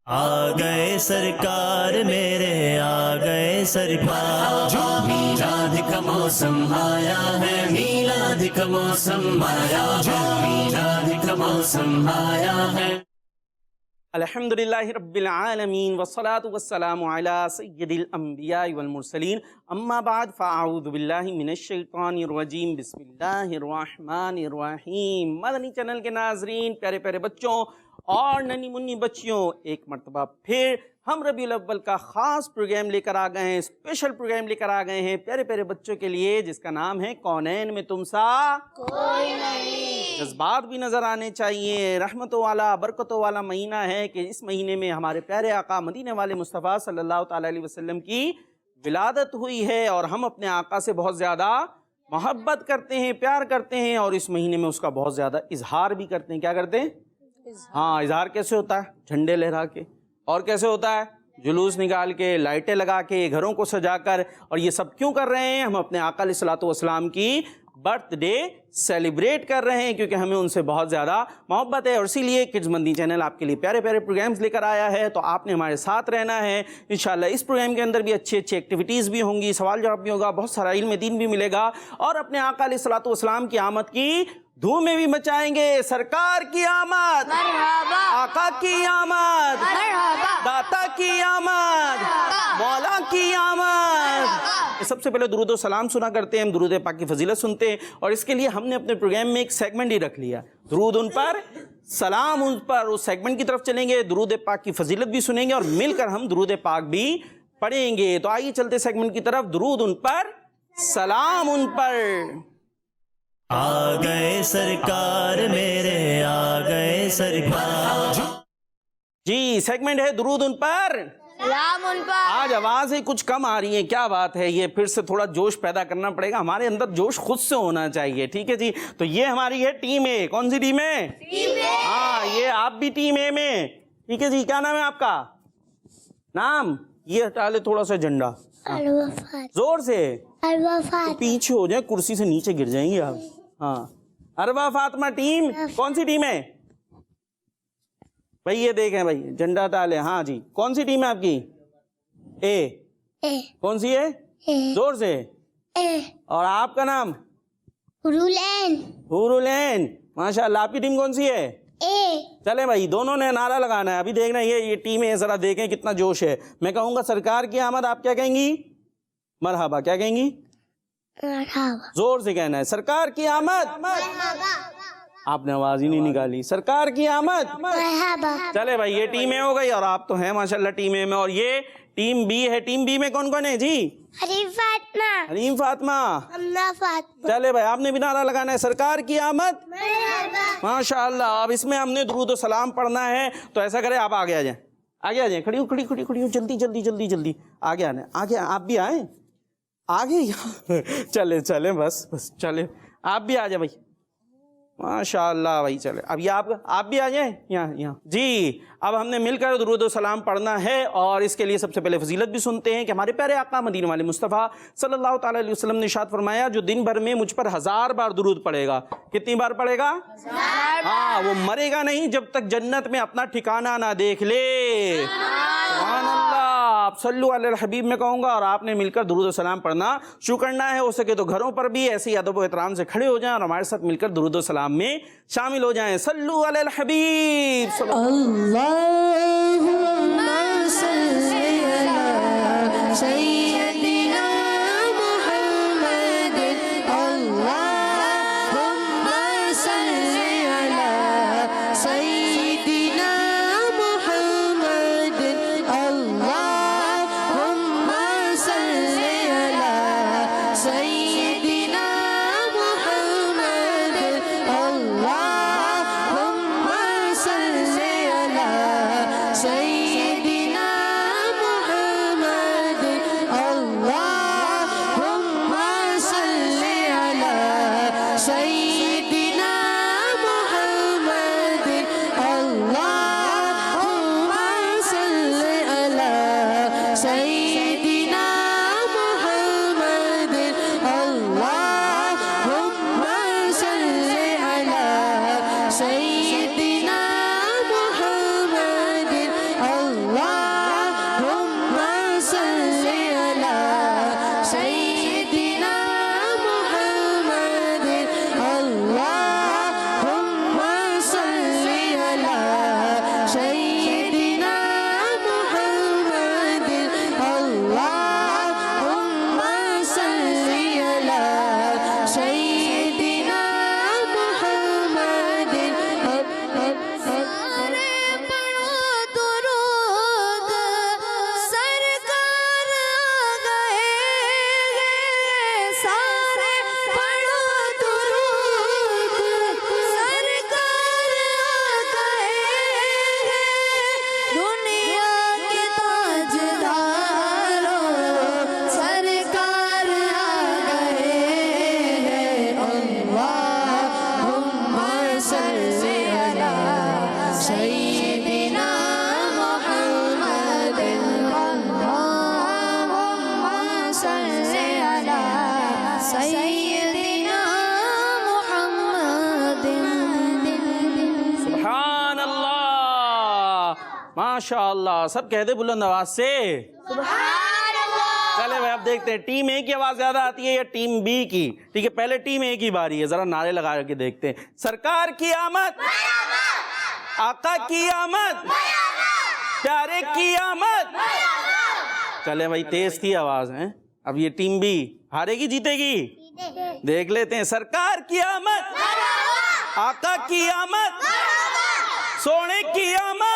آ گئے سرکار میرے، آ گئے سرکار، میلاد کا موسم آیا ہے، میلاد کا موسم آیا ہے، میلاد کا موسم آیا ہے۔ الحمدللہ رب العالمین والصلاة والسلام علی سید الانبیاء والمرسلین، اما بعد فاعوذ باللہ من الشیطان الرجیم، بسم اللہ الرحمن الرحیم۔ مدنی چینل کے ناظرین، پیارے پیارے بچوں اور ننھی منی بچیوں، ایک مرتبہ پھر ہم ربیع الاول کا خاص پروگرام لے کر آ گئے ہیں، اسپیشل پروگرام لے کر آ گئے ہیں پیارے پیارے بچوں کے لیے، جس کا نام ہے کونین میں تم سا کوئی نہیں۔ جذبات بھی نظر آنے چاہیے، رحمتوں والا برکتوں والا مہینہ ہے کہ اس مہینے میں ہمارے پیارے آقا مدینے والے مصطفیٰ صلی اللہ تعالیٰ علیہ وسلم کی ولادت ہوئی ہے، اور ہم اپنے آقا سے بہت زیادہ محبت کرتے ہیں، پیار کرتے ہیں، اور اس مہینے میں اس کا بہت زیادہ اظہار بھی کرتے ہیں۔ کیا کرتے ہیں؟ ہاں، اظہار کیسے ہوتا ہے؟ جھنڈے لہرا کے۔ اور کیسے ہوتا ہے؟ جلوس نکال کے، لائٹیں لگا کے، گھروں کو سجا کر۔ اور یہ سب کیوں کر رہے ہیں؟ ہم اپنے آقا علیہ الصلوۃ والسلام کی برتھ ڈے سیلیبریٹ کر رہے ہیں، کیونکہ ہمیں ان سے بہت زیادہ محبت ہے، اور اسی لیے کڈز مدنی چینل آپ کے لیے پیارے پیارے پروگرامز لے کر آیا ہے، تو آپ نے ہمارے ساتھ رہنا ہے انشاءاللہ۔ اس پروگرام کے اندر بھی اچھی اچھی ایکٹیویٹیز بھی ہوں گی، سوال جواب بھی ہوگا، بہت سارا علم دین بھی ملے گا، اور اپنے آقا علیہ الصلوۃ والسلام کی آمد کی دھومیں بھی مچائیں گے۔ سرکار کی آمد، مرحبا، آقا کی آمد، مرحبا، داتا کی آمد، مولا کی آمد۔ سب سے پہلے درود و سلام سنا کرتے ہیں، ہم درود پاک کی فضیلت سنتے ہیں، اور اس کے لیے ہم نے اپنے پروگرام میں ایک سیگمنٹ ہی رکھ لیا، درود ان پر، سلام ان پر۔ اس سیگمنٹ کی طرف چلیں گے، درود پاک کی فضیلت بھی سنیں گے، اور مل کر ہم درود پاک بھی پڑھیں گے۔ تو آئیے چلتے سیگمنٹ کی طرف، درود ان پر، سلام ان پر۔ آ گئے سرکار میرے، آ گئے سرکار۔ جی، سیگمنٹ ہے درود ان پر، سلام ان پر۔ آج آوازیں کچھ کم آ رہی ہیں، کیا بات ہے؟ یہ پھر سے تھوڑا جوش پیدا کرنا پڑے گا، ہمارے اندر جوش خود سے ہونا چاہیے، ٹھیک ہے جی؟ تو یہ ہماری ہے ٹیم اے۔ کون سی ٹیم ہے؟ ٹیم اے۔ ہاں، یہ آپ بھی ٹیم اے میں، ٹھیک ہے جی؟ کیا نام ہے آپ کا؟ نام؟ یہ ہٹا لے تھوڑا سا جھنڈا، زور سے، پیچھے ہو جائیں، کرسی سے نیچے گر جائیں گے آپ۔ ہاں، اروا فاطمہ ٹیم، کون سی ٹیم ہے بھائی؟ یہ دیکھیں بھائی، جھنڈا ڈالے۔ ہاں جی، کون سی ٹیم ہے آپ کی؟ اے۔ کون سی ہے؟ زور سے۔ اور آپ کا نام؟ حورالعین۔ ماشاء اللہ، آپ کی ٹیم کون سی ہے؟ چلے بھائی، دونوں نے نعرہ لگانا ہے، ابھی دیکھنا ہے یہ ٹیم ہے، ذرا دیکھیں کتنا جوش ہے۔ میں کہوں گا سرکار کی آمد، آپ کیا کہیں گی؟ مرحبا۔ کیا کہیں گی؟ زور سے کہنا ہے، سرکار کی آمد۔ آپ نے آواز ہی نہیں نکالی، سرکار کی آمد۔ چلے بھائی، یہ ٹیم اے ہو گئی، اور آپ تو ہیں ماشاءاللہ ٹیم اے میں، اور یہ ٹیم بی ہے۔ ٹیم بی میں کون کون ہے جی؟ حلیم فاطمہ، چلے بھائی، آپ نے بھی نعرہ لگانا ہے، سرکار کی آمد۔ ماشاءاللہ۔ اب اس میں ہم نے درود و سلام پڑھنا ہے، تو ایسا کریں آپ آگے آ جائیں، آگے آ جائیں، کھڑی ہو، جلدی جلدی جلدی جلدی آگے آنا ہے، آگے آپ بھی آئیں آگے۔ چلے بس چلے، آپ بھی آ جائیں بھائی، ماشاءاللہ بھائی۔ چلے، اب یہ آپ بھی آ جائیں یہاں جی۔ اب ہم نے مل کر درود و سلام پڑھنا ہے، اور اس کے لیے سب سے پہلے فضیلت بھی سنتے ہیں کہ ہمارے پیارے آقا مدینے والے مصطفیٰ صلی اللہ تعالیٰ علیہ وسلم نے ارشاد فرمایا، جو دن بھر میں مجھ پر 1000 بار درود پڑھے گا۔ کتنی بار پڑھے گا؟ 1000 بار۔ ہاں، وہ مرے گا نہیں جب تک جنت میں اپنا ٹھکانہ نہ دیکھ لے۔ سبحان اللہ۔ آپ صلو علی الحبیب میں کہوں گا، اور آپ نے مل کر درود و سلام پڑھنا شروع کرنا ہے۔ ہو سکے تو گھروں پر بھی ایسے ہی ادب و احترام سے کھڑے ہو جائیں، اور ہمارے ساتھ مل کر درود و سلام میں شامل ہو جائیں۔ صلو علی الحبیب۔ اللہم صلی علی سیدنا محمد، اللہم صلی علی سیدنا محمد، اللہم صلی علی سیدنا محمد، اللہم صلی علی سیدنا ماشاء اللہ، سب کہہ دے بلند آواز سے چلے بھائی اب دیکھتے ہیں ٹیم اے کی آواز زیادہ آتی ہے یا ٹیم بی کی. ٹھیک ہے پہلے ٹیم اے کی باری ہے، ذرا نعرے لگا کے دیکھتے ہیں. سرکار کی آمد، آقا کی آمد، پیارے کی آمد. چلے بھائی تیز تھی آواز ہے. اب یہ ٹیم بی ہارے گی جیتے گی؟ دیکھ لیتے ہیں. سرکار کی آمد، آقا کی آمد، سونے کی آمد.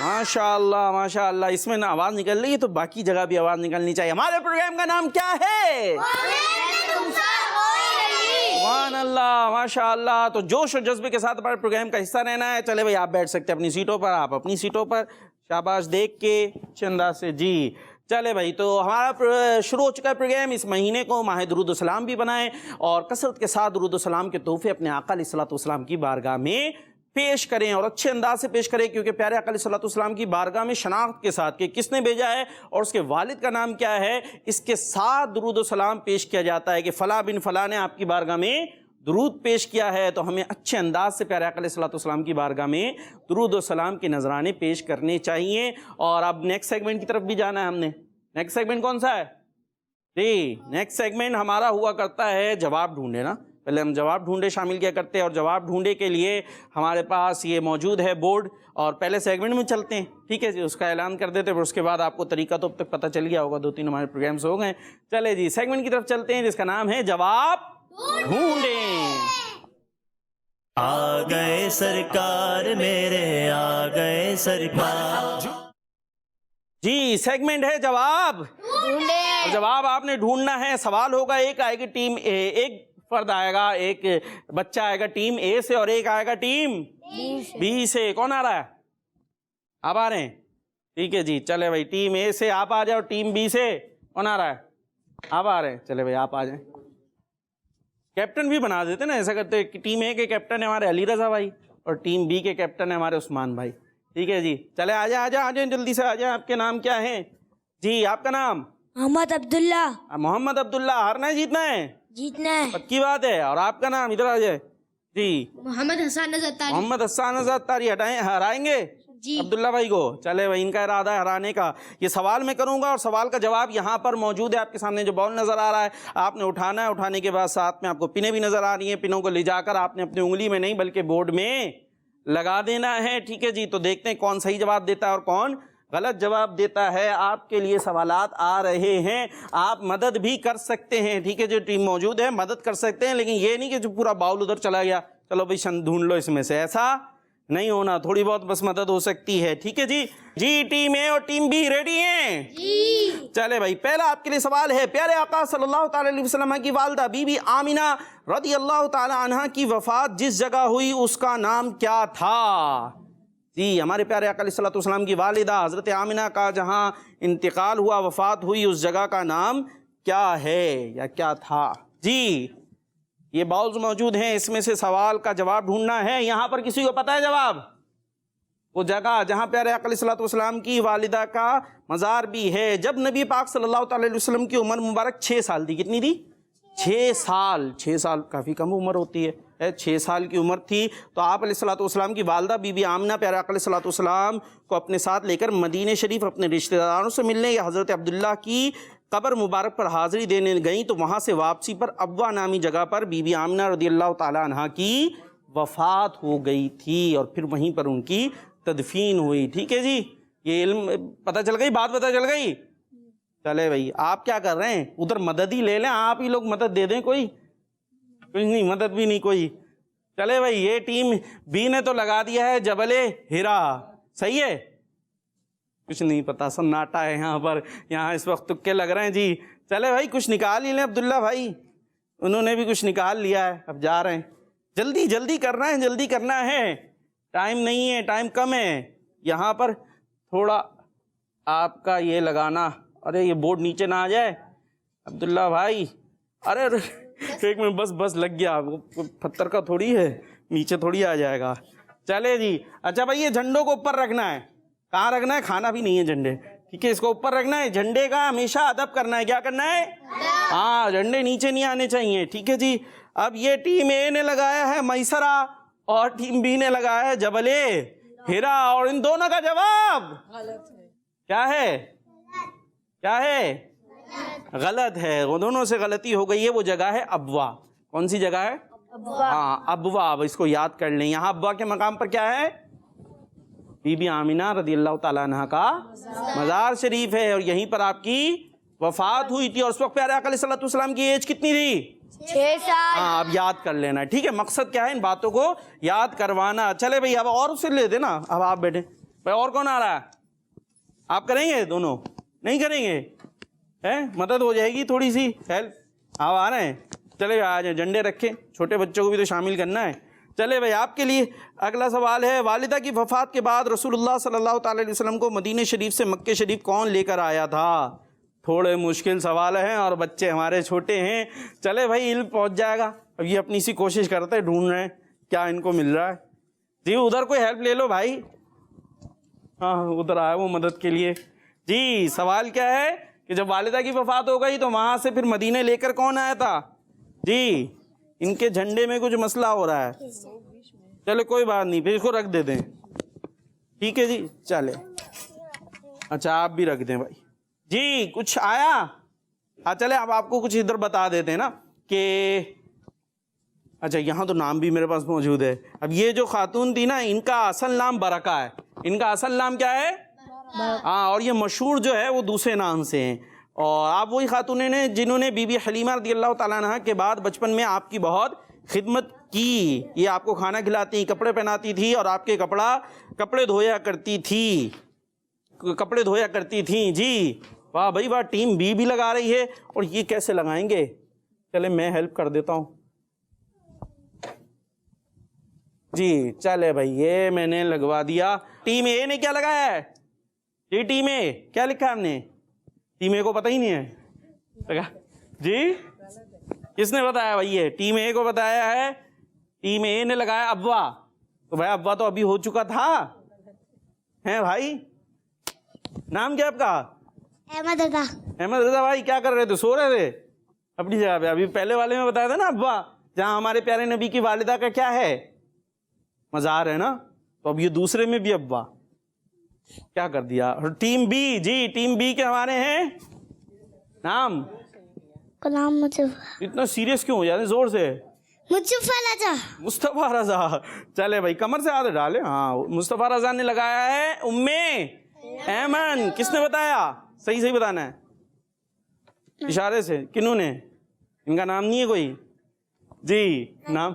ماشاء اللہ ماشاء اللہ، اس میں نہ آواز نکل رہی ہے تو باقی جگہ بھی آواز نکلنی چاہیے. ہمارے پروگرام کا نام کیا ہے؟ سبحان اللہ ماشاء اللہ. تو جوش و جذبے کے ساتھ ہمارے پروگرام کا حصہ رہنا ہے. چلے بھائی آپ بیٹھ سکتے ہیں اپنی سیٹوں پر، آپ اپنی سیٹوں پر. شاباش، دیکھ کے اچھے انداز سے. جی چلے بھائی تو ہمارا شروع ہو چکا ہے پروگرام. اس مہینے کو ماہ درود و سلام بھی بنائیں اور کثرت کے ساتھ درود و سلام کے تحفے اپنے آقا علیہ الصلوۃ والسلام کی بارگاہ میں پیش کریں اور اچھے انداز سے پیش کریں، کیونکہ پیارے آقا علیہ الصلوۃ والسلام کی بارگاہ میں شناخت کے ساتھ کہ کس نے بھیجا ہے اور اس کے والد کا نام کیا ہے، اس کے ساتھ درود و سلام پیش کیا جاتا ہے کہ فلاں بن فلاں نے آپ کی بارگاہ میں درود پیش کیا ہے. تو ہمیں اچھے انداز سے پیارے آقا علیہ الصلوۃ والسلام کی بارگاہ میں درود و سلام کے نذرانے پیش کرنے چاہیے. اور اب نیکسٹ سیگمنٹ کی طرف بھی جانا ہے ہم نے. نیکسٹ سیگمنٹ کون سا ہے جی؟ نیکسٹ سیگمنٹ ہمارا ہوا کرتا ہے جواب ڈھونڈے. نا پہلے ہم جواب ڈھونڈے شامل کیا کرتے ہیں اور جواب ڈھونڈے کے لیے ہمارے پاس یہ موجود ہے بورڈ. اور پہلے سیگمنٹ میں چلتے ہیں. ٹھیک ہے جی، اس کا اعلان کر دیتے پھر اس کے بعد آپ کو طریقہ تو اب تک پتہ چل گیا ہوگا، 2-3 ہمارے پروگرامس ہو گئے. چلے جی سیگمنٹ کی طرف چلتے ہیں جس کا نام ہے جواب ڈھونڈیں. آ گئے سرکار میرے، آ گئے سرکار. جی سیگمنٹ ہے جواب اور جواب آپ نے ڈھونڈنا ہے. سوال ہوگا، ایک آئے گی ٹیم اے، ایک فرد آئے گا، ایک بچہ آئے گا ٹیم اے سے اور ایک آئے گا ٹیم بی سے. کون آ رہا ہے؟ آپ آ رہے ہیں؟ ٹھیک ہے جی چلے بھائی ٹیم اے سے آپ آ جاؤ. ٹیم بی سے کون آ رہا ہے؟ آپ آ رہے ہیں. چلے بھائی آپ آ جائیں. کیپٹن بھی بنا دیتے نا، ایسا کرتے کہ ٹیم اے کے کیپٹن ہے ہمارے علی رضا بھائی اور ٹیم بی کے کیپٹن ہے ہمارے عثمان بھائی. ٹھیک ہے جی چلے آ جائیں جلدی سے آ جائیں. آپ کے نام کیا ہے جی؟ آپ کا نام؟ محمد عبداللہ. محمد عبداللہ. ہارنا ہے جیتنا ہے؟ جیتنا ہے. پکی بات ہے. اور آپ کا نام؟ ادھر آ جائے جی. محمد حسان اتاری. محمد حسان اتاری. ہرائیں گے جی عبداللہ بھائی کو؟ چلے بھائی ان کا ارادہ ہے ہرانے کا. یہ سوال میں کروں گا اور سوال کا جواب یہاں پر موجود ہے آپ کے سامنے. جو بال نظر آ رہا ہے آپ نے اٹھانا ہے. اٹھانے کے بعد ساتھ میں آپ کو پنیں بھی نظر آ رہی ہیں. پنوں کو لے جا کر آپ نے اپنی انگلی میں نہیں بلکہ بورڈ میں لگا دینا ہے. ٹھیک ہے جی تو دیکھتے ہیں کون صحیح جواب دیتا ہے اور کون غلط جواب دیتا ہے. آپ کے لیے سوالات آ رہے ہیں، آپ مدد بھی کر سکتے ہیں. ٹھیک ہے جو ٹیم موجود ہے مدد کر سکتے ہیں، لیکن یہ نہیں کہ جو پورا باؤل ادھر چلا گیا چلو بھائی ڈھونڈ لو اس میں سے. ایسا نہیں ہونا، تھوڑی بہت بس مدد ہو سکتی ہے. ٹھیک ہے جی. جی ٹیم اے اور ٹیم بی ریڈی ہیں؟ جی. چلے بھائی پہلا آپ کے لیے سوال ہے، پیارے آقا صلی اللہ تعالی علیہ وسلم کی والدہ بی بی آمینہ رضی اللہ تعالی عنہ کی وفات جس جگہ ہوئی اس کا نام کیا تھا؟ جی ہمارے پیارے آقا علیہ الصلوۃ والسلام کی والدہ حضرت آمینہ کا جہاں انتقال ہوا، وفات ہوئی، اس جگہ کا نام کیا ہے یا کیا تھا؟ جی یہ باؤلز موجود ہیں، اس میں سے سوال کا جواب ڈھونڈنا ہے. یہاں پر کسی کو پتہ ہے جواب؟ وہ جگہ جہاں پیارے آقا علیہ الصلوۃ والسلام کی والدہ کا مزار بھی ہے. جب نبی پاک صلی اللہ تعالی علیہ وسلم کی عمر مبارک 6 سال تھی. کتنی تھی؟ 6 سال. 6 سال کافی کم عمر ہوتی ہے. 6 سال کی عمر تھی تو آپ علیہ الصلوۃ والسلام کی والدہ بی بی آمنہ پیارے آقا علیہ الصلوۃ والسلام کو اپنے ساتھ لے کر مدینہ شریف اپنے رشتہ داروں سے ملنے یا حضرت عبداللہ کی قبر مبارک پر حاضری دینے گئیں. تو وہاں سے واپسی پر ابوا نامی جگہ پر بی بی آمنہ رضی اللہ تعالیٰ عنہ کی وفات ہو گئی تھی اور پھر وہیں پر ان کی تدفین ہوئی. ٹھیک ہے جی یہ علم پتہ چل گئی، بات پتہ چل گئی. چلے بھائی آپ کیا کر رہے ہیں؟ ادھر مدد ہی لے لیں، آپ ہی لوگ مدد دے دیں. کوئی کچھ نہیں، مدد بھی نہیں کوئی. چلے بھائی یہ ٹیم بی نے تو لگا دیا ہے جبل ہرا. صحیح ہے؟ کچھ نہیں پتا، سناٹا ہے یہاں پر. یہاں اس وقت تکے لگ رہے ہیں جی. چلے بھائی کچھ نکال ہی لیں. عبداللہ بھائی انہوں نے بھی کچھ نکال لیا ہے. اب جا رہے ہیں، جلدی جلدی کرنا ہے، جلدی کرنا ہے. ٹائم نہیں ہے، ٹائم کم ہے. یہاں پر تھوڑا آپ کا یہ لگانا. ارے یہ بورڈ نیچے نہ آ جائے عبداللہ بھائی. ارے ایک منٹ بس لگ گیا. پتھر کا تھوڑی ہے، نیچے تھوڑی آ جائے گا. چلے جی اچھا بھائی یہ جھنڈوں کو اوپر رکھنا ہے. کہاں رکھنا ہے؟ کھانا بھی نہیں ہے جھنڈے. ٹھیک ہے اس کو اوپر رکھنا ہے. جھنڈے کا ہمیشہ ادب کرنا ہے. کیا کرنا ہے؟ ہاں جھنڈے نیچے نہیں آنے چاہیے. ٹھیک ہے جی. اب یہ ٹیم اے نے لگایا ہے میسرہ اور ٹیم بی نے لگایا ہے جبل ہیرا، اور ان دونوں کا جواب کیا ہے؟ کیا ہے؟ غلط ہے، وہ دونوں سے غلطی ہو گئی ہے، وہ جگہ ہے ابوا۔ کون سی جگہ ہے؟ ہاں ابوا، اب اس کو یاد کر لیں۔ یہاں ابوا کے مقام پر کیا ہے؟ بی بی آمینہ رضی اللہ تعالیٰ عنہ کا مزار شریف ہے، اور یہیں پر آپ کی وفات ہوئی تھی، اور اس وقت پیارے آقا علیہ السلام کی ایج کتنی تھی؟ 6 سال۔ ہاں اب یاد کر لینا، ٹھیک ہے؟ مقصد کیا ہے؟ ان باتوں کو یاد کروانا۔ چلے بھائی اب اور سے لے دے نا، اب آپ بیٹھے بھائی، اور کون آ رہا ہے؟ آپ کریں گے؟ دونوں نہیں کریں گے؟ مدد ہو جائے گی تھوڑی سی ہیلپ۔ آپ آ رہے ہیں؟ چلے آ جائیں، جھنڈے رکھیں، چھوٹے بچوں کو بھی تو شامل کرنا ہے۔ چلے بھائی آپ کے لیے اگلا سوال ہے، والدہ کی وفات کے بعد رسول اللہ صلی اللہ تعالی علیہ وسلم کو مدینہ شریف سے مکہ شریف کون لے کر آیا تھا؟ تھوڑے مشکل سوال ہیں اور بچے ہمارے چھوٹے ہیں، چلے بھائی علم پہنچ جائے گا۔ اب یہ اپنی سی کوشش کرتے ہیں، ڈھونڈ رہے ہیں کیا ان کو مل رہا ہے۔ جی ادھر کوئی ہیلپ لے لو بھائی، ہاں ادھر آیا وہ مدد کے لیے۔ جی سوال کیا ہے کہ جب والدہ کی وفات ہو گئی تو وہاں سے پھر مدینہ لے کر کون آیا تھا؟ جی ان کے جھنڈے میں کچھ مسئلہ ہو رہا ہے، چلے کوئی بات نہیں، پھر اس کو رکھ دیتے ہیں، ٹھیک ہے جی چلے۔ اچھا آپ بھی رکھ دیں بھائی۔ جی کچھ آیا؟ ہاں چلے اب آپ کو کچھ ادھر بتا دیتے ہیں نا کہ اچھا یہاں تو نام بھی میرے پاس موجود ہے۔ اب یہ جو خاتون تھی نا، ان کا اصل نام برکہ ہے۔ ان کا اصل نام کیا ہے؟ ہاں، اور یہ مشہور جو ہے وہ دوسرے نام سے ہیں، اور آپ وہی خاتون ہیں جنہوں نے بی بی حلیمہ رضی اللہ تعالیٰ عنہ کے بعد بچپن میں آپ کی بہت خدمت کی۔ یہ آپ کو کھانا کھلاتی، کپڑے پہناتی تھی، اور آپ کے کپڑے دھویا کرتی تھیں۔ جی واہ بھائی واہ، ٹیم بی بھی لگا رہی ہے، اور یہ کیسے لگائیں گے؟ چلے میں ہیلپ کر دیتا ہوں۔ جی چلے بھائی یہ میں نے لگوا دیا۔ ٹیم اے نے کیا لگایا ہے؟ جی ٹیم اے کیا لکھا ہے ہم نے؟ ٹیم اے کو پتہ ہی نہیں ہے جی؟ کس نے بتایا بھائی؟ یہ ٹیم اے کو بتایا ہے، ٹیم اے نے لگایا ابوا۔ تو بھائی ابوا تو ابھی ہو چکا تھا ہیں بھائی۔ نام کیا آپ کا؟ احمد رضا۔ احمد رضا بھائی کیا کر رہے تھے؟ سو رہے تھے اپنی جگہ پہ؟ ابھی پہلے والے میں بتایا تھا نا ابوا، جہاں ہمارے پیارے نبی کی والدہ کا کیا ہے؟ مزار ہے نا، تو اب یہ دوسرے میں بھی ابوا کیا کر دیا۔ ٹیم بی، جی ٹیم بی کے ہمارے ہیں نام؟ غلام مصطفیٰ۔ اتنا سیریس کیوں ہو جاتے زور سے؟ مصطفیٰ رضا۔ مصطفیٰ رضا، چلے بھائی کمر سے ہاتھ ڈالے۔ ہاں مصطفیٰ رضا نے لگایا ہے ام ایمن۔ کس نے بتایا؟ صحیح بتانا ہے اشارے سے۔ کنہوں نے؟ ان کا نام نہیں ہے کوئی؟ جی نام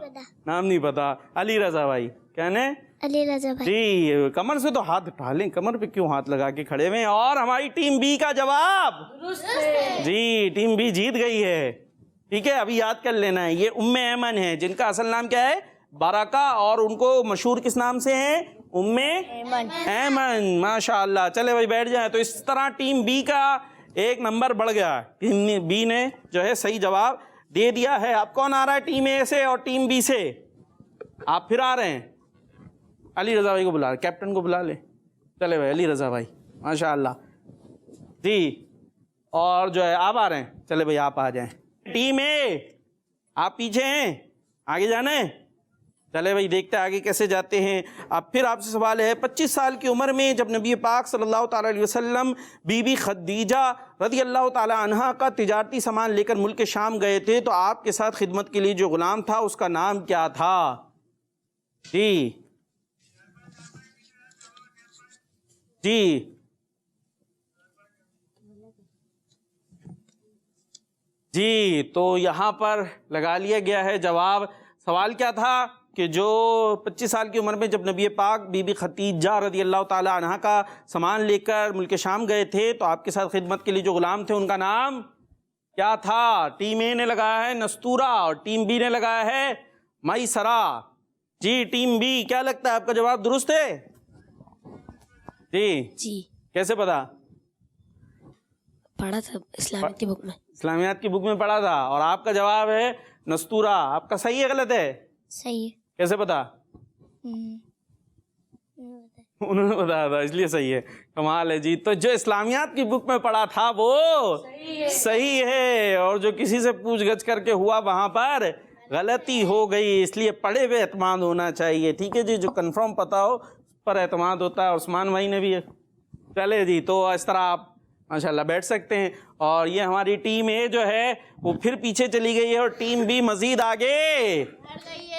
نہیں پتا۔ علی رضا بھائی کہنے؟ علی رضا بھائی۔ جی کمر سے تو ہاتھ ڈالیں، کمر پہ کیوں ہاتھ لگا کے کھڑے ہوئے ہیں؟ اور ہماری ٹیم بی کا جواب جی ٹیم بی جیت گئی ہے، ٹھیک ہے؟ ابھی یاد کر لینا ہے، یہ ام ایمن ہے جن کا اصل نام کیا ہے؟ برکہ، اور ان کو مشہور کس نام سے ہیں؟ ام ایمن۔ ماشاء اللہ۔ چلے بھائی بیٹھ جائیں۔ تو اس طرح ٹیم بی کا ایک نمبر بڑھ گیا، ٹیم بی نے جو ہے صحیح جواب دے دیا ہے۔ اب کون آ رہا ہے ٹیم اے سے اور ٹیم بی سے؟ آپ پھر آ رہے ہیں؟ علی رضا بھائی کو بلا، کیپٹن کو بلا لے۔ چلے بھائی علی رضا بھائی ماشاء اللہ جی، اور جو ہے آپ آ رہے ہیں؟ چلے بھائی آپ آ جائیں۔ ٹیم اے آپ پیچھے ہیں، آگے جانا ہے؟ چلے بھائی دیکھتے آگے کیسے جاتے ہیں۔ اب پھر آپ سے سوال ہے، 25 سال کی عمر میں جب نبی پاک صلی اللہ تعالیٰ علیہ وسلم بی بی خدیجہ رضی اللہ تعالیٰ عنہا کا تجارتی سامان لے کر ملک شام گئے تھے، تو آپ کے ساتھ خدمت کے لیے جو غلام تھا اس کا نام کیا تھا؟ جی تو یہاں پر لگا لیا گیا ہے جواب۔ سوال کیا تھا کہ جو 25 سال کی عمر میں جب نبی پاک بی بی خدیجہ رضی اللہ تعالیٰ عنہا کا سامان لے کر ملک شام گئے تھے، تو آپ کے ساتھ خدمت کے لیے جو غلام تھے ان کا نام کیا تھا؟ ٹیم اے نے لگایا ہے نستورہ، اور ٹیم بی نے لگایا ہے میسرہ۔ جی ٹیم بی کیا لگتا ہے آپ کا جواب درست ہے؟ جی کیسے پتا؟ پڑھا تھا اسلامیات کی بک میں۔ اسلامیات کی بک میں پڑھا تھا، اور آپ کا جواب ہے نستورہ۔ آپ کا صحیح ہے غلط ہے؟ صحیح ہے۔ کیسے پتا؟ انہوں نے بتایا تھا اس لیے صحیح ہے۔ کمال ہے جی۔ تو جو اسلامیات کی بک میں پڑھا تھا وہ صحیح ہے، اور جو کسی سے پوچھ گچھ کر کے ہوا وہاں پر غلطی ہو گئی، اس لیے پڑھے ہوئے اعتماد ہونا چاہیے، ٹھیک ہے جی؟ جو کنفرم پتا ہو پر اعتماد ہوتا ہے، عثمان بھائی نے بھی ہے. چلے جی، تو اس طرح آپ ماشاءاللہ بیٹھ سکتے ہیں. اور یہ ہماری ٹیم اے جو ہے وہ پھر پیچھے چلی گئی ہے اور ٹیم بی مزید آگے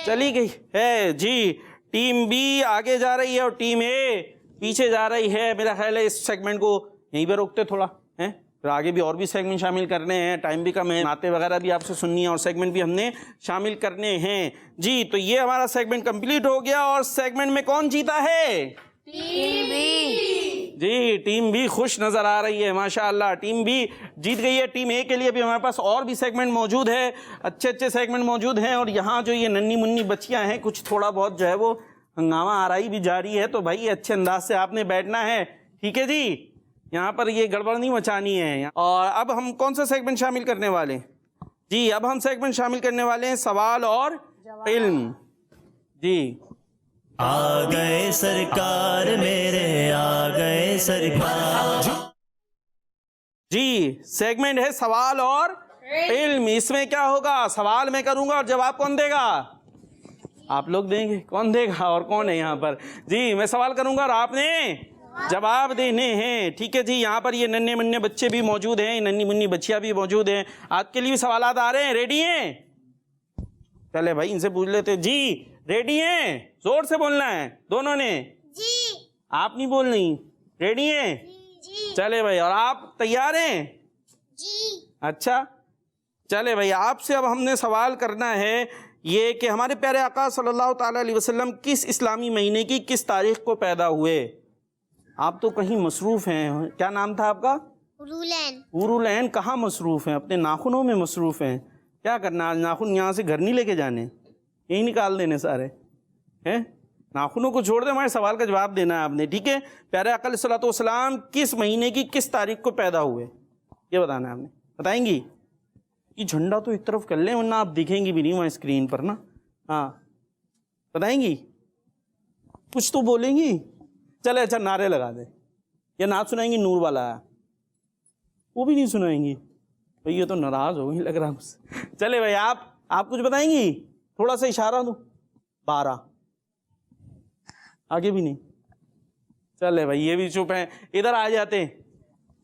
چلی گئی ہے. جی ٹیم بی آگے جا رہی ہے اور ٹیم اے پیچھے جا رہی ہے. میرا خیال ہے اس سیگمنٹ کو یہیں پہ روکتے تھوڑا ہیں، پھر آگے بھی اور بھی سیگمنٹ شامل کرنے ہیں، ٹائم بھی کم ہے، نعتیں وغیرہ بھی آپ سے سننی ہے اور سیگمنٹ بھی ہم نے شامل کرنے ہیں. جی تو یہ ہمارا سیگمنٹ کمپلیٹ ہو گیا. اور سیگمنٹ میں کون جیتا ہے؟ جی ٹیم بھی خوش نظر آ رہی ہے ماشاءاللہ، ٹیم بھی جیت گئی ہے. ٹیم اے کے لیے بھی ہمارے پاس اور بھی سیگمنٹ موجود ہے، اچھے اچھے سیگمنٹ موجود ہیں. اور یہاں جو یہ ننھی منی بچیاں ہیں، کچھ تھوڑا بہت جو ہے وہ ہنگامہ آرائی بھی جاری ہے، تو بھائی اچھے انداز سے آپ نے بیٹھنا ہے، ٹھیک ہے جی؟ یہاں پر یہ گڑبڑ نہیں مچانی ہے. اور اب ہم کون سا سیگمنٹ شامل کرنے والے ہیں؟ جی اب ہم سیگمنٹ شامل کرنے والے ہیں سوال اور علم. جی آ گئے سرکار میرے، آ گئے سرکار. جی سیگمنٹ ہے سوال اور علم. اس میں کیا ہوگا؟ سوال میں کروں گا اور جواب کون دے گا؟ آپ لوگ دیں گے. کون دے گا اور کون ہے یہاں پر؟ جی میں سوال کروں گا اور آپ نے جواب دینے ہیں، ٹھیک ہے جی؟ یہاں پر یہ ننھے منھے بچے بھی موجود ہیں، ننھی منھی بچیاں بھی موجود ہیں. آپ کے لیے بھی سوالات آ رہے ہیں، ریڈی ہیں؟ چلے بھائی ان سے پوچھ لیتے. جی ریڈی ہیں؟ زور سے بولنا ہے دونوں نے. جی آپ نہیں بول رہی. ریڈی ہیں؟ جی چلے بھائی. اور آپ تیار ہیں؟ جی اچھا چلے بھائی، آپ سے اب ہم نے سوال کرنا ہے یہ کہ ہمارے پیارے آقا صلی اللہ تعالیٰ علیہ وسلم کس اسلامی مہینے کی کس تاریخ کو پیدا ہوئے؟ آپ تو کہیں مصروف ہیں. کیا نام تھا آپ کا؟ رولین. حورالعین. کہاں مصروف ہیں؟ اپنے ناخنوں میں مصروف ہیں. کیا کرنا آج؟ ناخن یہاں سے گھر نہیں لے کے جانے، یہی نکال دینے سارے ہیں. ناخنوں کو چھوڑ دیں، ہمارے سوال کا جواب دینا ہے آپ نے، ٹھیک ہے؟ پیارے آقا علیہ الصلوۃ والسلام کس مہینے کی کس تاریخ کو پیدا ہوئے، یہ بتانا ہے آپ نے. بتائیں گی؟ یہ جھنڈا تو ایک طرف کر لیں ورنہ آپ دکھیں گی بھی نہیں وہاں اسکرین پر نا. ہاں بتائیں گی؟ کچھ تو بولیں گی. چلے اچھا نعرے لگا دیں. یا نعت سنائیں گی نور والا ہے وہ بھی نہیں سنائیں گی؟ بھئی یہ تو ناراض ہو گئی لگ رہا مجھ سے. چلے بھائی آپ کچھ بتائیں گی؟ تھوڑا سا اشارہ دو. 12. آگے بھی نہیں. چلے بھائی یہ بھی چپ ہیں. ادھر آ جاتے ہیں.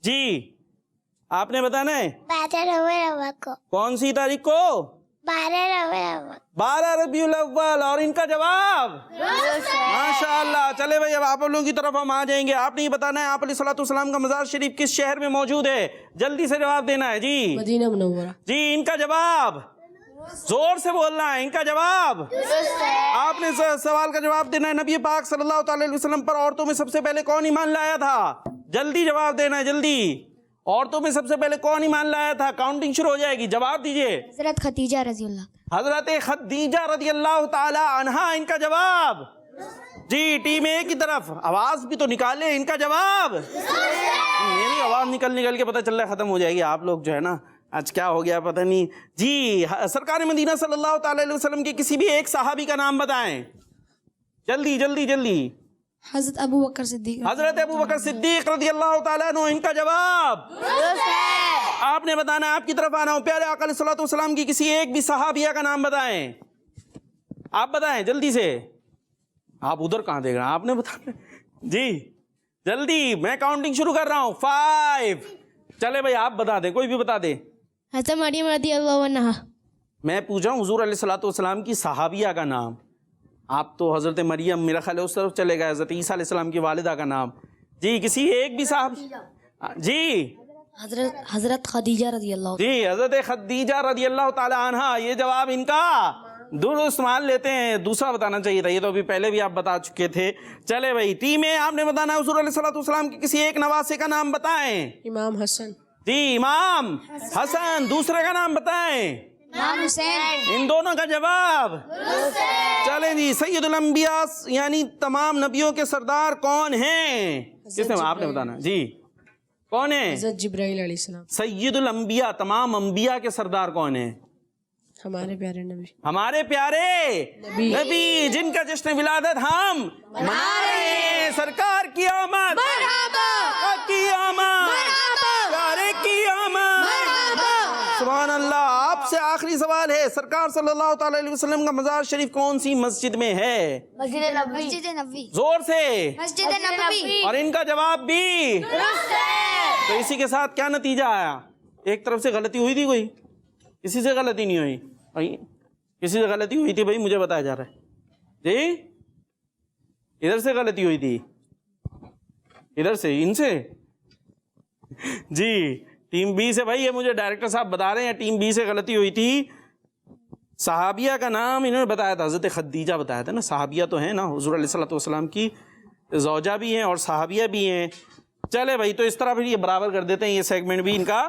جی آپ نے بتانا ہے 12 ربیع الاول کو. کون سی تاریخ کو؟ 12 ربیع الاول. 12 ربیع الاول. اور ان کا جواب ماشاءاللہ. چلے بھائی اب آپ لوگوں کی طرف ہم آ جائیں گے. آپ نے یہ بتانا ہے آپ علیہ الصلوۃ والسلام کا مزار شریف کس شہر میں موجود ہے؟ جلدی سے جواب دینا ہے. جی مدینہ منورہ. جی ان کا جواب زور سے بولنا ہے. ان کا جواب آپ نے سوال کا جواب دینا ہے. نبی پاک صلی اللہ تعالی علیہ وسلم پر عورتوں میں سب سے پہلے کون ایمان لایا تھا؟ جلدی جواب دینا ہے جلدی. عورتوں میں سب سے پہلے کون ایمان لایا تھا؟ کاؤنٹنگ شروع ہو جائے گی. جواب دیجئے. حضرت خدیجہ رضی اللہ. حضرت خدیجہ رضی اللہ تعالی عنہا. ان کا جواب جی ٹیم اے کی طرف آواز بھی تو نکالے. ان کا جواب میری آواز نکل کے پتہ چل رہا ہے ختم ہو جائے گی. آپ لوگ جو ہے نا آج کیا ہو گیا پتہ نہیں. جی سرکار مدینہ صلی اللہ تعالی علیہ وسلم کے کسی بھی ایک صحابی کا نام بتائیں. جلدی جلدی جلدی. حضرت ابو بکر صدیق. حضرت ابو بکر صدیق رضی اللہ تعالیٰ عنہ. ان کا جواب آپ نے بتانا ہے. آپ کی طرف آنا ہوں. پیارے آقا علیہ الصلوۃ والسلام کی کسی ایک بھی صحابیہ کا نام بتائیں. آپ بتائیں جلدی سے. آپ ادھر کہاں دیکھ رہے ہیں؟ آپ نے بتانا جی جلدی. میں کاؤنٹنگ شروع کر رہا ہوں. 5. چلے بھائی آپ بتا دیں, کوئی بھی بتا دے. حضرت مریم رضی اللہ عنہا. میں پوچھا ہوں حضور علیہ الصلوۃ والسلام کی صحابیہ کا نام. آپ تو حضرت مریم میرا خیال ہے اس طرف چلے گئے. حضرت عیسیٰ علیہ السلام کی والدہ کا نام. جی کسی ایک بھی صاحب. جی حضرت خدیجہ رضی اللہ. جی حضرت خدیجہ رضی اللہ تعالی عنہا. یہ جواب ان کا درست مان لیتے ہیں. دوسرا بتانا چاہیے تھا, یہ تو ابھی پہلے بھی آپ بتا چکے تھے. چلے بھائی ٹیم ہے, آپ نے بتانا حضور علیہ الصلوۃ والسلام کی کسی ایک نواسے کا نام بتائیں. امام حسن. جی امام حسن. دوسرے کا نام بتائیں. امام حسین. ان دونوں کا جواب چلیں جی. سید الانبیاء یعنی تمام نبیوں کے سردار کون ہیں؟ کس نے آپ نے بتانا. جی کون ہیں؟ حضرت جبرائیل علیہ السلام. سید الانبیاء تمام انبیاء کے سردار کون ہیں؟ ہمارے پیارے نبی. ہمارے پیارے نبی جن کا جشن ولادت ہم منا رہے ہیں. سرکار کی آمد, کی آمد, پیارے کی آمد. سبحان اللہ. آپ سے آخری سوال ہے، سرکار صلی اللہ تعالی علیہ وسلم کا مزار شریف کون سی مسجد میں ہے؟ مسجد نبوی زور سے، مسجد نبوی اور ان کا جواب بھی درست ہے۔ تو اسی کے ساتھ کیا نتیجہ آیا؟ ایک طرف سے غلطی ہوئی تھی کوئی؟ کسی سے غلطی نہیں ہوئی بھائی؟ کسی سے غلطی ہوئی تھی بھائی؟ مجھے بتایا جا رہا ہے جی، ادھر سے غلطی ہوئی تھی، ادھر سے، ان سے جی، ٹیم بی سے بھائی، یہ مجھے ڈائریکٹر صاحب بتا رہے ہیں ٹیم بی سے غلطی ہوئی تھی۔ صحابیہ کا نام انہوں نے بتایا تھا، حضرت خدیجہ بتایا تھا نا، صحابیہ تو ہیں نا، حضور علیہ الصلوۃ والسلام کی زوجہ بھی ہیں اور صحابیہ بھی ہیں۔ چلے بھائی، تو اس طرح پھر یہ برابر کر دیتے ہیں، یہ سیگمنٹ بھی ان کا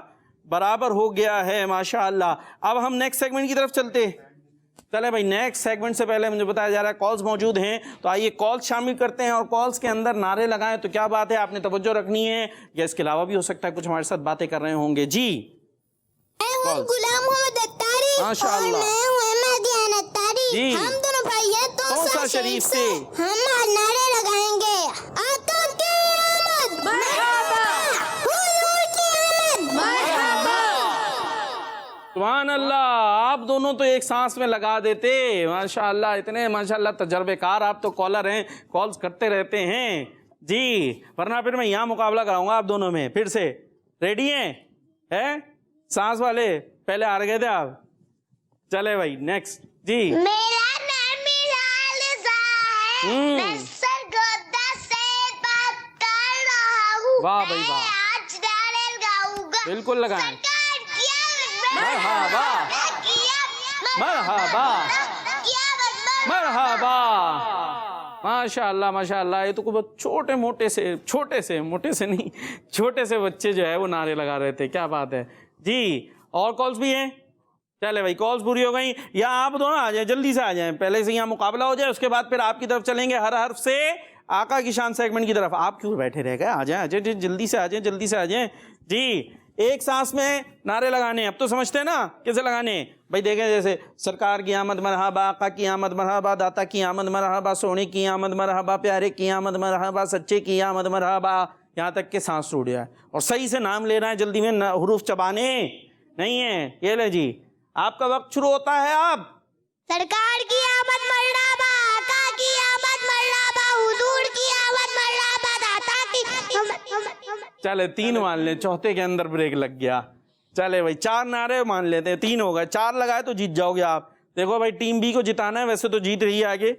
برابر ہو گیا ہے ماشاءاللہ۔ اب ہم نیکسٹ سیگمنٹ کی طرف چلتے۔ چلے بھائی، نیکسٹ سیگمنٹ سے پہلے مجھے بتایا جا رہا ہے کالز موجود ہیں، تو آئیے کالز شامل کرتے ہیں اور کالز کے اندر نعرے لگائیں۔ تو کیا بات ہے، آپ نے توجہ رکھنی ہے، یا اس کے علاوہ بھی ہو سکتا ہے کچھ ہمارے ساتھ باتیں کر رہے ہوں گے۔ جی غلام محمد اتاری ماشاءاللہ، اور میں ہوں احمد دیان اتاری، جی، ہم دونوں بھائی ہیں توسا شریف سے ہم نعرے لگائیں گے، آقا کی آمد مرحبا، حضور کی آمد مرحبا۔ سبحان اللہ، آپ دونوں تو ایک سانس میں لگا دیتے ماشاءاللہ، اتنے ماشاءاللہ تجربے کار آپ تو کالر ہیں، کالز کرتے رہتے ہیں جی، ورنہ پھر میں یہاں مقابلہ کراؤں گا آپ دونوں میں پھر سے۔ ریڈی ہیں؟ سانس والے پہلے ہار گئے تھے آپ۔ چلے بھائی نیکسٹ جی۔ میرا نام لالزا ہے، میں سرگودا سے بات کر رہا ہوں، واہ بھائی واہ، آج نعرے لگاؤں گا، بالکل لگائیں، مرحبا مرحبا مرحبا، ماشاء اللہ ماشاء اللہ۔ یہ تو کوئی چھوٹے موٹے سے نہیں، چھوٹے سے بچے جو ہے وہ نعرے لگا رہے تھے، کیا بات ہے جی۔ اور کالز بھی ہیں؟ چلے بھائی، کالز پوری ہو گئی، یا آپ دونوں آ جائیں، جلدی سے آ جائیں، پہلے سے یہاں مقابلہ ہو جائے، اس کے بعد پھر آپ کی طرف چلیں گے ہر حرف سے آقا کی شان سیگمنٹ کی طرف۔ آپ کیوں بیٹھے رہ گئے؟ آ جائیں جلدی سے آ جائیں، جلدی سے آ جائیں جی۔ ایک سانس میں نعرے لگانے، اب تو سمجھتے ہیں نا کیسے لگانے بھائی؟ دیکھیں جیسے سرکار کی آمد مرحبا، آقا کی آمد مرحبا، داتا کی آمد مرحبا، سونے کی آمد مرحبا، پیارے کی آمد مرحبا، سچے کی آمد مرحبا، یہاں تک کہ سانس ٹوٹ جائے، اور صحیح سے نام لینا ہے، جلدی میں حروف چبانے نہیں ہیں۔ یہ لے جی، آپ کا وقت شروع ہوتا ہے۔ آپ سرکار کی آمد مرحبا، آقا کی آمد مرحبا، حضور کی آمد مرحبا، داتا کی آمد۔ چلے 3 مان لیں، چوتھے کے اندر بریک لگ گیا۔ چلے بھائی 4 نعرے مان لیتے ہیں، 3 ہو گئے، 4 لگائے تو جیت جاؤ گے آپ۔ دیکھو بھائی، ٹیم بی کو جتانا ہے، ویسے تو جیت رہی ہے آگے،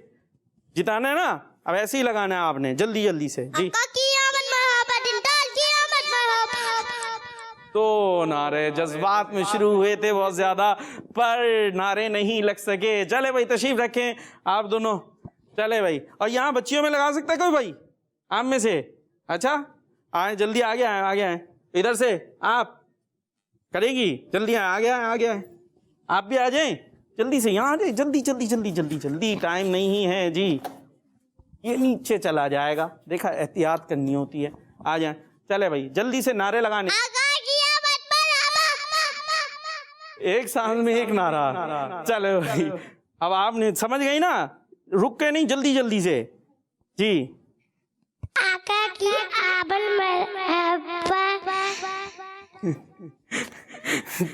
جتانا ہے نا، اب ایسے ہی لگانا ہے آپ نے، جلدی جلدی سے جی۔ آقا کی آمد مرحبا، دلدار کی آمد مرحبا۔ تو نعرے جذبات میں شروع ہوئے تھے بہت زیادہ، پر نعرے نہیں لگ سکے۔ چلے بھائی تشریف رکھیں آپ دونوں۔ چلے بھائی، اور یہاں بچیوں میں لگا سکتا ہے کوئی بھائی آپ میں سے؟ اچھا آئیں، جلدی آگے آئیں، آگے آئیں، ادھر سے آپ کریں گی، جلدی آئیں، آگے آئیں، آگے آئیں، آپ بھی آ جائیں جلدی سے، یہاں آ جائیں، جلدی جلدی جلدی جلدی جلدی، ٹائم نہیں ہے جی، یہ نیچے چلا جائے گا، دیکھا احتیاط کرنی ہوتی ہے، آ جائیں۔ چلے بھائی جلدی سے نعرے لگانے، ایک سانس میں ایک نعرہ۔ چلو بھائی، اب آپ نے سمجھ گئی نا، رک کے نہیں، جلدی جلدی سے جی۔ آقا کی آمد مرحبا۔